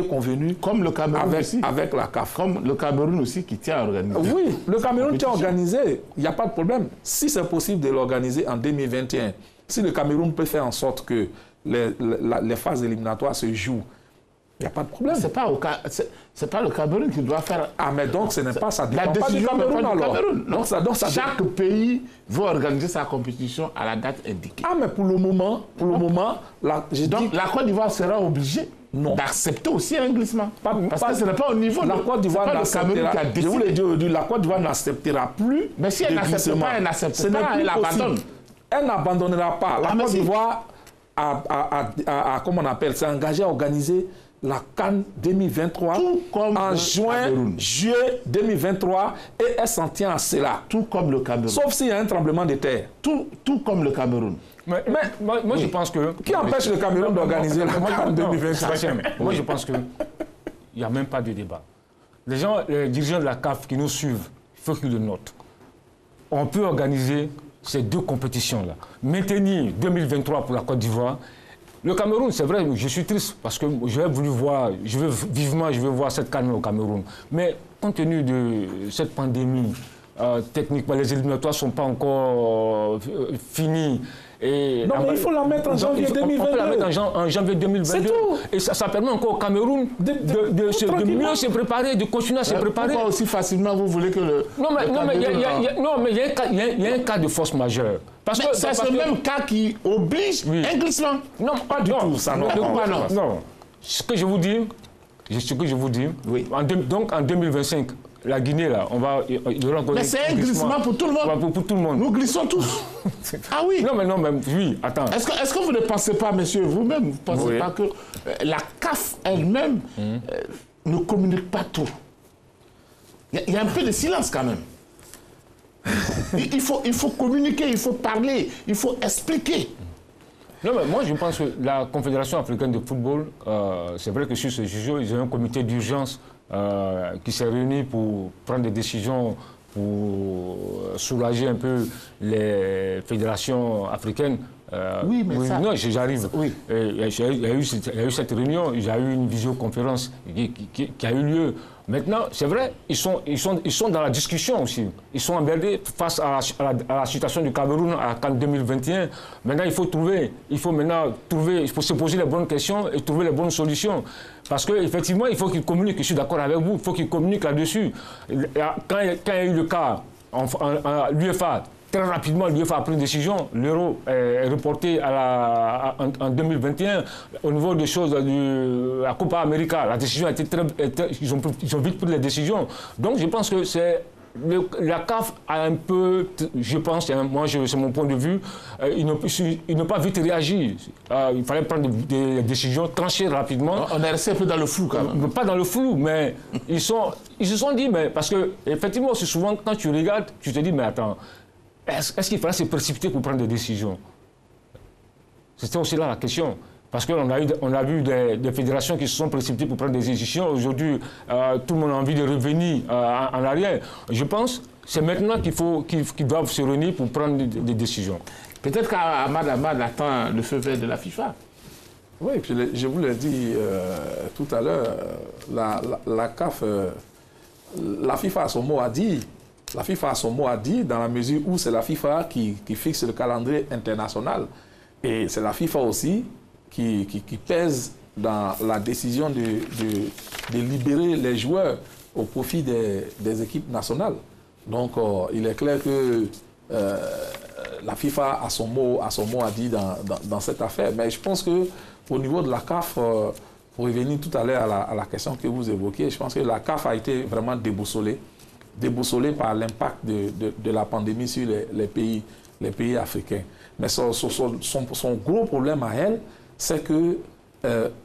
convenu, comme le Cameroun avec la CAF. Comme le Cameroun aussi qui tient à organiser. Oui, le Cameroun tient à organiser, il n'y a pas de problème. Si c'est possible de l'organiser en 2021, si le Cameroun peut faire en sorte que les phases éliminatoires se jouent Il n'y a pas de problème. C'est pas le Cameroun qui doit faire... Ah, mais donc ce n'est pas ça. La décision n'est pas du Cameroun. Donc chaque pays va organiser sa compétition à la date indiquée. Ah, mais pour le moment, la Côte d'Ivoire sera obligée d'accepter aussi un glissement. Parce que ce n'est pas au niveau la Côte d'Ivoire n'acceptera. Je vous l'ai dit aujourd'hui, la Côte d'Ivoire n'acceptera plus. Mais si elle n'accepte pas, elle n'accepte pas, elle abandonne. Elle n'abandonnera pas. La Côte d'Ivoire a comment on appelle, s'est engagée à organiser la CAN 2023 en juillet 2023 et elle s'en tient à cela. Tout comme le Cameroun. Sauf s'il y a un tremblement de terre. Tout comme le Cameroun. Mais moi je pense que... Qui empêche le Cameroun d'organiser la CAN 2023? Moi je pense qu'il n'y a même pas de débat. Les dirigeants de la CAF qui nous suivent, il faut qu'ils le notent. On peut organiser ces deux compétitions-là. Maintenir 2023 pour la Côte d'Ivoire. Le Cameroun, c'est vrai, je suis triste parce que je veux voir cette CAN au Cameroun. Mais compte tenu de cette pandémie, techniquement, les éliminatoires ne sont pas encore finis. Et non, mais il faut la mettre en janvier 2022. On peut la mettre en janvier 2022. C'est tout. Et ça permet encore au Cameroun de mieux se préparer, de continuer à se préparer. Pourquoi aussi facilement vous voulez que le... Non, mais il y a un cas de force majeure. C'est ce même cas qui oblige un glissement. Non, pas du tout. Ça, non. Ce que je vous dis, oui. Donc en 2025, la Guinée, là, il y aura encore... Mais c'est un glissement pour tout le monde. Pour tout le monde. Nous glissons tous. Ah oui. Non, mais oui, attends. Est-ce que vous ne pensez pas, monsieur, vous-même, vous ne pensez pas que la CAF elle-même ne communique pas tout? Il y a un peu de silence quand même. Il faut communiquer, il faut parler, il faut expliquer. Non, mais moi, je pense que la Confédération africaine de football, c'est vrai que sur ce sujet, ils ont un comité d'urgence qui s'est réuni pour prendre des décisions pour soulager un peu les fédérations africaines. Oui, mais ça... Non, j'arrive. Oui. Il y a eu cette réunion, il y a eu une visioconférence qui a eu lieu. Maintenant, c'est vrai, ils sont dans la discussion aussi. Ils sont emmerdés face à la situation du Cameroun à CAN 2021. Maintenant, il faut se poser les bonnes questions et trouver les bonnes solutions. Parce qu'effectivement, il faut qu'ils communiquent. Je suis d'accord avec vous, il faut qu'ils communiquent là-dessus. Quand il y a eu le cas l'UEFA, très rapidement, l'UEFA a pris une décision. L'euro est reporté en 2021. Au niveau des choses de la Copa América, la décision a été ils ont vite pris les décisions. Donc, je pense que la CAF a un peu, je pense, moi c'est mon point de vue, ils n'ont pas vite réagi. Il fallait prendre des décisions, trancher rapidement. On est resté un peu dans le flou quand même. Pas dans le flou, mais ils se sont dit, mais parce que effectivement, c'est souvent quand tu regardes, tu te dis, mais attends, est-ce qu'il fallait se précipiter pour prendre des décisions? C'était aussi là la question. Parce qu'on a vu des fédérations qui se sont précipitées pour prendre des décisions. Aujourd'hui, tout le monde a envie de revenir en arrière. Je pense que c'est maintenant qu'ils doivent se réunir pour prendre des décisions. Peut-être qu'Ahmad attend le feu vert de la FIFA. Oui, puis je vous l'ai dit tout à l'heure, la CAF, la FIFA a son mot à dire. La FIFA a son mot à dire dans la mesure où c'est la FIFA qui fixe le calendrier international. Et c'est la FIFA aussi qui pèse dans la décision de libérer les joueurs au profit des équipes nationales. Donc, il est clair que la FIFA a son mot à dire dans cette affaire. Mais je pense qu'au niveau de la CAF, pour revenir tout à l'heure à la question que vous évoquiez, je pense que la CAF a été vraiment déboussolée par l'impact de la pandémie sur les pays africains. Mais son gros problème à elle, c'est que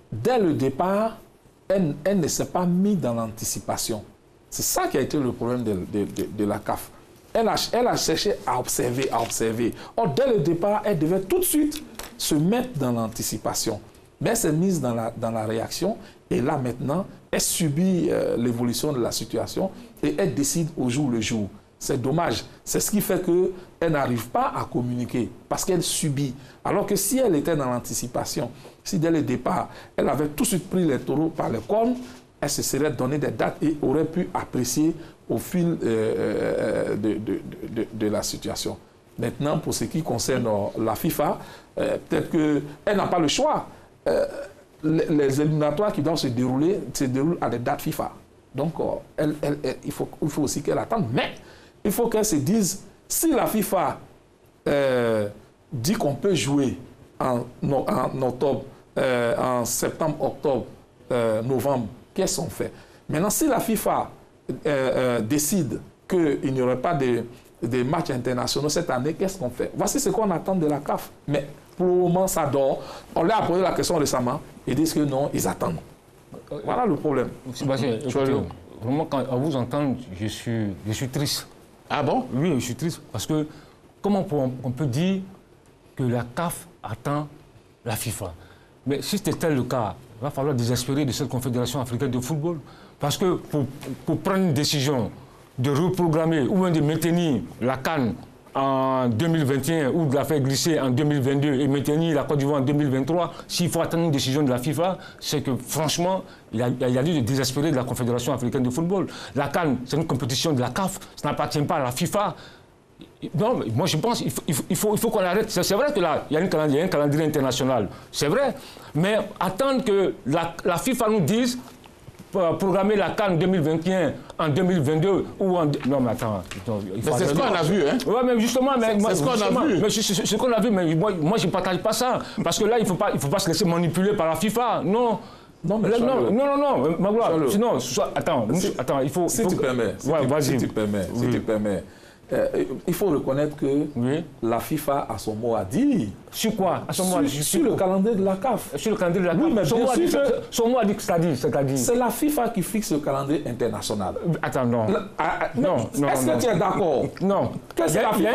dès le départ, elle ne s'est pas mise dans l'anticipation. C'est ça qui a été le problème de la CAF. Elle a cherché à observer. Or, dès le départ, elle devait tout de suite se mettre dans l'anticipation. Mais elle s'est mise dans la réaction et là, maintenant, elle subit l'évolution de la situation et elle décide au jour le jour. C'est dommage. C'est ce qui fait qu'elle n'arrive pas à communiquer parce qu'elle subit. Alors que si elle était dans l'anticipation, si dès le départ, elle avait tout de suite pris les taureaux par les cornes, elle se serait donné des dates et aurait pu apprécier au fil de la situation. Maintenant, pour ce qui concerne la FIFA, peut-être qu'elle n'a pas le choix. les éliminatoires qui doivent se déroulent à des dates FIFA. Donc, il faut aussi qu'elle attende. Mais il faut qu'elle se dise, si la FIFA dit qu'on peut jouer en octobre, en septembre, octobre, novembre, qu'est-ce qu'on fait? Maintenant, si la FIFA décide qu'il n'y aurait pas des matchs internationaux cette année, qu'est-ce qu'on fait? Voici ce qu'on attend de la CAF. Mais pour le moment, ça dort. On leur a posé la question récemment. Ils disent que non, ils attendent. Voilà le problème. Sébastien, vraiment, quand à vous entendre, je suis triste. Ah bon? Oui, je suis triste. Parce que comment on peut dire que la CAF attend la FIFA? Mais si c'était le cas, il va falloir désespérer de cette Confédération africaine de football. Parce que pour prendre une décision de reprogrammer ou bien de maintenir la CAN en 2021 ou de la faire glisser en 2022 et maintenir la Côte d'Ivoire en 2023, s'il faut attendre une décision de la FIFA, c'est que franchement, il y a lieu de désespérer de la Confédération africaine de football. La CAN, c'est une compétition de la CAF, ça n'appartient pas à la FIFA. Non, mais moi je pense qu'il faut qu'on arrête. C'est vrai que là, il y a un calendrier international, c'est vrai, mais attendre que la FIFA nous dise programmer la CAN 2021 en 2022 ou en... Non, mais attends. C'est ce qu'on a vu, hein? Oui, mais justement... C'est ce qu'on a vu. C'est ce qu'on a vu, mais moi je ne partage pas ça. Parce que là, il ne faut pas se laisser manipuler par la FIFA. Non. Non, Magloire. Sinon, attends, il faut... Si tu permets, si tu permets. Il faut reconnaître que la FIFA a son mot à dire. Sur quoi? Sur le calendrier de la CAF. Sur le calendrier de la CAF. Oui, mais son mot a dit que c'est-à-dire. C'est la FIFA qui fixe le calendrier international. Attends, non. Est-ce que tu es d'accord? Non. Il y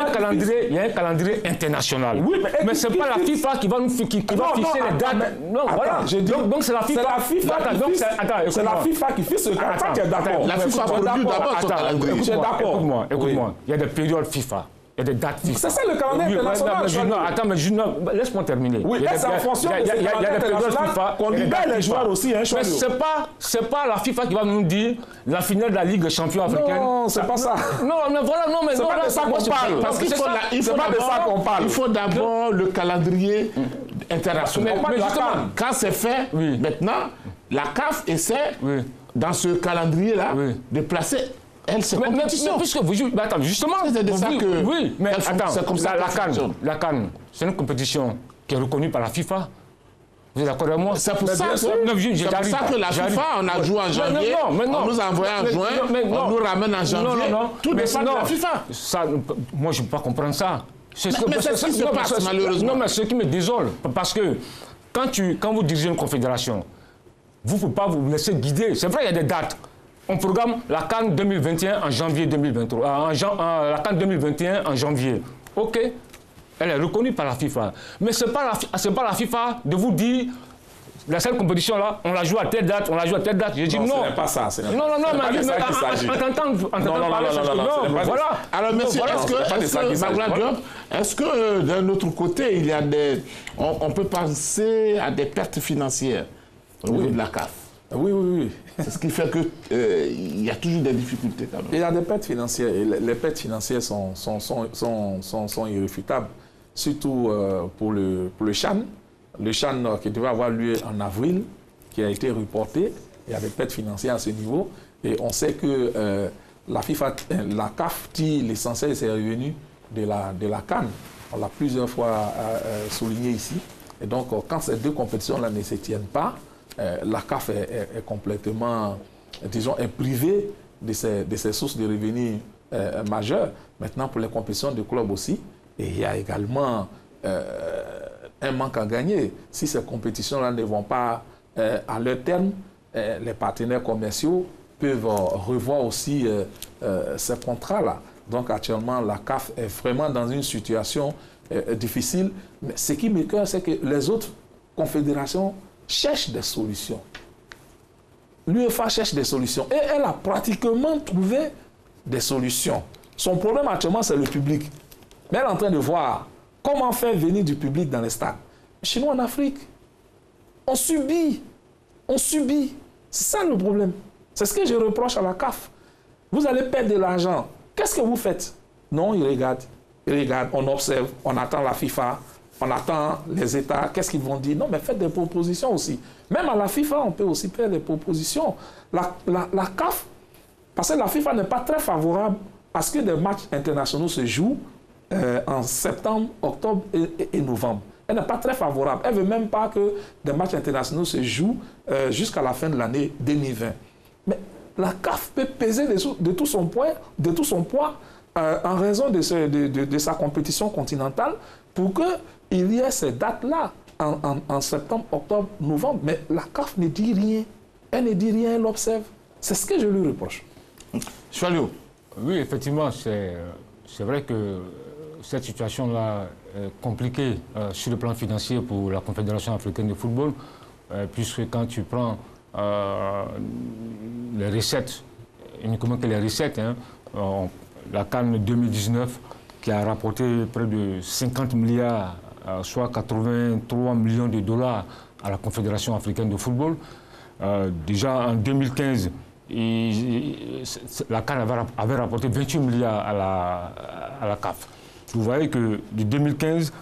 a un calendrier international. Oui, mais ce n'est pas la FIFA qui va nous fixer les dates. Non, voilà. Donc c'est la FIFA. C'est la FIFA qui fixe le calendrier. Tu es d'accord? La FIFA produit d'abord son calendrier. Tu es d'accord? Écoute-moi. Il y a des périodes FIFA. Il y a des dates FIFA. C'est ça le calendrier international. Attends, mais laisse-moi terminer. Oui, c'est en fonction de ce calendrier international qu'on libère les joueurs aussi. Mais c'est pas la FIFA qui va nous dire la finale de la Ligue des champions africaine. Non, c'est pas ça. Non, mais voilà, non, mais c'est pas de ça qu'on parle. Parce qu'il faut d'abord le calendrier international. Mais justement, quand c'est fait, maintenant, la CAF essaie, dans ce calendrier-là, de placer ces compétitions. Mais puisque vous jouez... Attends, justement... C'est de ça que... Oui, mais attends, la CAN, c'est une compétition qui est reconnue par la FIFA. Vous êtes d'accord avec moi? C'est pour ça que la FIFA, on a joué en janvier, on nous a envoyé en juin, on nous ramène en janvier. Tout dépend de la FIFA. Moi, je ne peux pas comprendre ça. Mais c'est ce qui se passe, malheureusement. Non, mais ce qui me désole, parce que quand vous dirigez une confédération, vous ne pouvez pas vous laisser guider. C'est vrai, il y a des dates. On programme la CAN 2021 en janvier 2023. La CAN 2021 en janvier. OK. Elle est reconnue par la FIFA. Mais ce n'est pas la FIFA de vous dire, la seule compétition là, on la joue à telle date, on la joue à telle date. Je dis non. Ce n'est pas ça. Non, mais voilà. Alors, monsieur, est-ce que d'un autre côté, il y a on peut penser à des pertes financières au niveau de la CAF? Oui. C'est ce qui fait qu'il y a toujours des difficultés quand même. Il y a des pertes financières. Et les pertes financières sont irréfutables. Surtout pour le CHAN. Le CHAN qui devait avoir lieu en avril, qui a été reporté. Il y a des pertes financières à ce niveau. Et on sait que la CAF tire l'essentiel de ses revenus de la CAN. On l'a plusieurs fois souligné ici. Et donc, quand ces deux compétitions-là ne se tiennent pas, la CAF est complètement, disons, est privée de ses sources de revenus majeures. Maintenant, pour les compétitions de clubs aussi, et il y a également un manque à gagner. Si ces compétitions-là ne vont pas à leur terme, les partenaires commerciaux peuvent revoir aussi ces contrats-là. Donc, actuellement, la CAF est vraiment dans une situation difficile. Mais ce qui m'écoeure, c'est que les autres confédérations cherche des solutions. L'UEFA cherche des solutions et elle a pratiquement trouvé des solutions. Son problème actuellement, c'est le public. Mais elle est en train de voir comment faire venir du public dans les stades. Chez nous en Afrique, on subit. C'est ça le problème. C'est ce que je reproche à la CAF. Vous allez perdre de l'argent. Qu'est-ce que vous faites? Non, ils regardent, on observe, on attend la FIFA. on attend les États, qu'est-ce qu'ils vont dire? Non, mais faites des propositions aussi. Même à la FIFA, on peut aussi faire des propositions. La CAF, parce que la FIFA n'est pas très favorable à ce que des matchs internationaux se jouent en septembre, octobre et novembre. Elle n'est pas très favorable. Elle ne veut même pas que des matchs internationaux se jouent jusqu'à la fin de l'année 2020. Mais la CAF peut peser de tout son poids en raison de sa compétition continentale pour qu'il y ait ces dates-là en septembre, octobre, novembre. Mais la CAF ne dit rien. Elle ne dit rien, elle observe. C'est ce que je lui reproche. Choualio. Oui, effectivement, c'est vrai que cette situation-là est compliquée sur le plan financier pour la Confédération africaine de football, puisque quand tu prends les recettes, uniquement que les recettes, hein, la CAN 2019 qui a rapporté près de 50 milliards, soit 83 millions de dollars à la Confédération africaine de football. Déjà en 2015, la CAN avait rapporté 28 milliards à la CAF. Vous voyez que de 2015,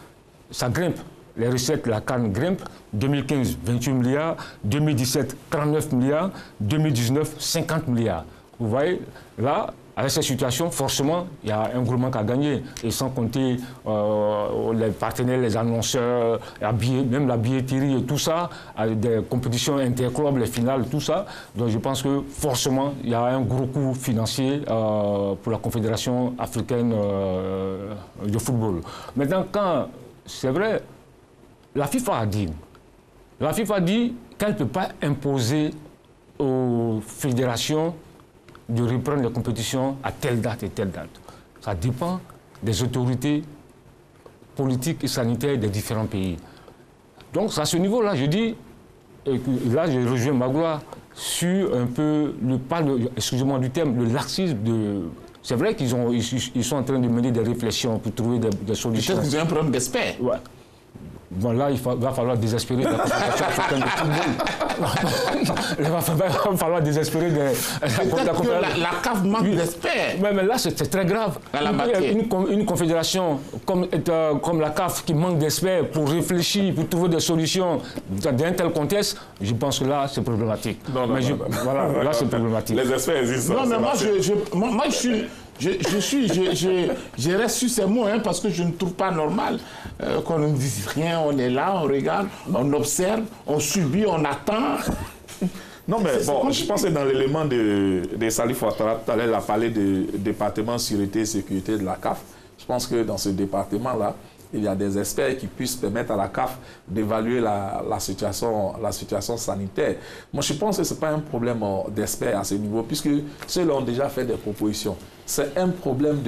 ça grimpe. Les recettes de la CAN grimpent. 2015, 28 milliards. 2017, 39 milliards. 2019, 50 milliards. Vous voyez, là, avec cette situation, forcément, il y a un gros manque à gagner. Et sans compter les partenaires, les annonceurs, même la billetterie et tout ça, des compétitions interclubs, les finales, tout ça. Donc je pense que forcément, il y a un gros coût financier pour la Confédération africaine de football. Maintenant, quand c'est vrai, la FIFA a dit qu'elle ne peut pas imposer aux fédérations de reprendre les compétitions à telle date et telle date. Ça dépend des autorités politiques et sanitaires des différents pays. Donc, à ce niveau-là, je dis, et là, je rejoins Magloire sur un peu, excusez-moi du terme, le laxisme de... C'est vrai qu'ils sont en train de mener des réflexions pour trouver des solutions. Peut-être qu'ils ont un problème d'experts. Ouais. Bon, là, il va falloir désespérer de la Confédération africaine de football. Il va falloir désespérer de la CAF manque d'experts. Mais là, c'est très grave. Une confédération comme la CAF qui manque d'experts pour réfléchir, pour trouver des solutions dans un tel contexte, je pense que là, c'est problématique. Voilà, là, c'est problématique. Les experts existent. Non, mais moi, je reste sur ces mots, hein, parce que je ne trouve pas normal qu'on ne dise rien. On est là, on regarde, on observe, on subit, on attend. Non, mais bon, je pense que dans l'élément de Salif Ouattara, tout à l'heure, il a parlé du département sécurité et sécurité de la CAF. Je pense que dans ce département-là, il y a des experts qui puissent permettre à la CAF d'évaluer la situation sanitaire. Moi, je pense que ce n'est pas un problème d'experts à ce niveau, puisque ceux-là ont déjà fait des propositions. C'est un problème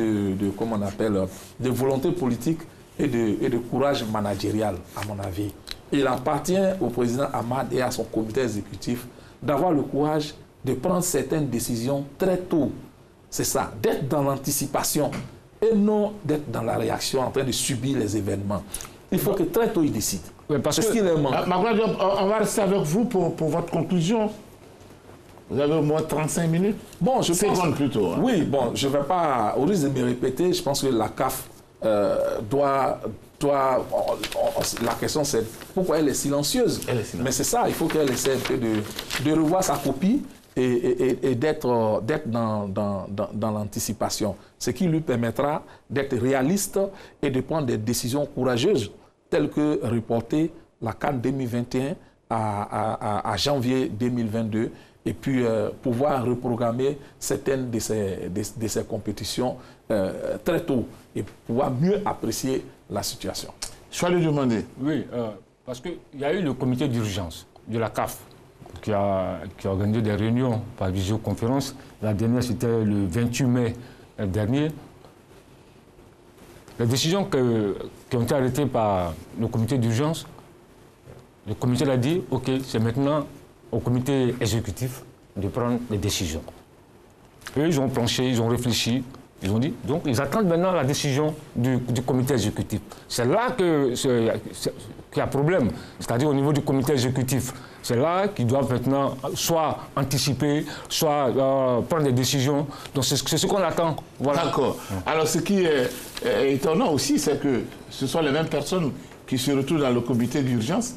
comment on appelle, de volonté politique et de courage managérial, à mon avis. Il appartient au président Ahmad et à son comité exécutif d'avoir le courage de prendre certaines décisions très tôt. C'est ça, d'être dans l'anticipation et non d'être dans la réaction en train de subir les événements. Il faut que très tôt, il décide. Oui, parce qu'il est Magloire, on va rester avec vous pour votre conclusion. Vous avez au moins 35 minutes. Bon, je pense plutôt. Hein. Oui, bon, je ne vais pas, au risque de me répéter, je pense que la CAF la question c'est pourquoi elle est silencieuse. Mais c'est ça, il faut qu'elle essaie un peu de revoir sa copie et d'être dans l'anticipation. Ce qui lui permettra d'être réaliste et de prendre des décisions courageuses, telles que reporter la CAN 2021 à janvier 2022 et puis pouvoir reprogrammer certaines de ces compétitions très tôt et pouvoir mieux apprécier la situation. Je vais lui demander. Oui, parce qu'il y a eu le comité d'urgence de la CAF qui a organisé des réunions par visioconférence. La dernière, c'était le 28 mai dernier. Les décisions qui ont été arrêtées par le comité d'urgence, le comité l'a dit, OK, c'est maintenant au comité exécutif de prendre les décisions. Eux, ils ont planché, ils ont réfléchi, ils ont dit, donc ils attendent maintenant la décision du comité exécutif. C'est là qu'il y a problème, c'est-à-dire au niveau du comité exécutif. C'est là qu'ils doivent maintenant soit anticiper, soit prendre des décisions. Donc c'est ce qu'on attend. Voilà. D'accord. Alors ce qui est étonnant aussi, c'est que ce sont les mêmes personnes qui se retrouvent dans le comité d'urgence,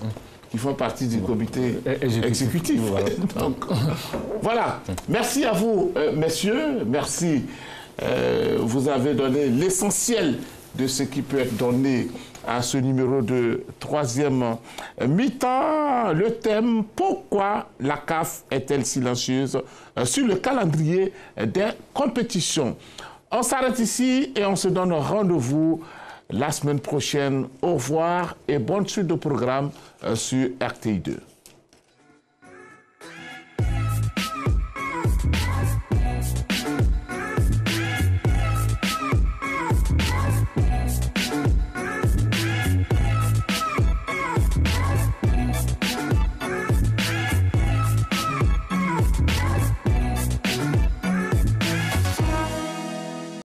qui font partie du comité exécutif. Voilà. Donc, voilà. Merci à vous, messieurs. Merci. Vous avez donné l'essentiel de ce qui peut être donné à ce numéro de 3e mi-temps. Le thème, pourquoi la CAF est-elle silencieuse sur le calendrier des compétitions? On s'arrête ici et on se donne rendez-vous la semaine prochaine. Au revoir et bonne suite de programme sur RTI2.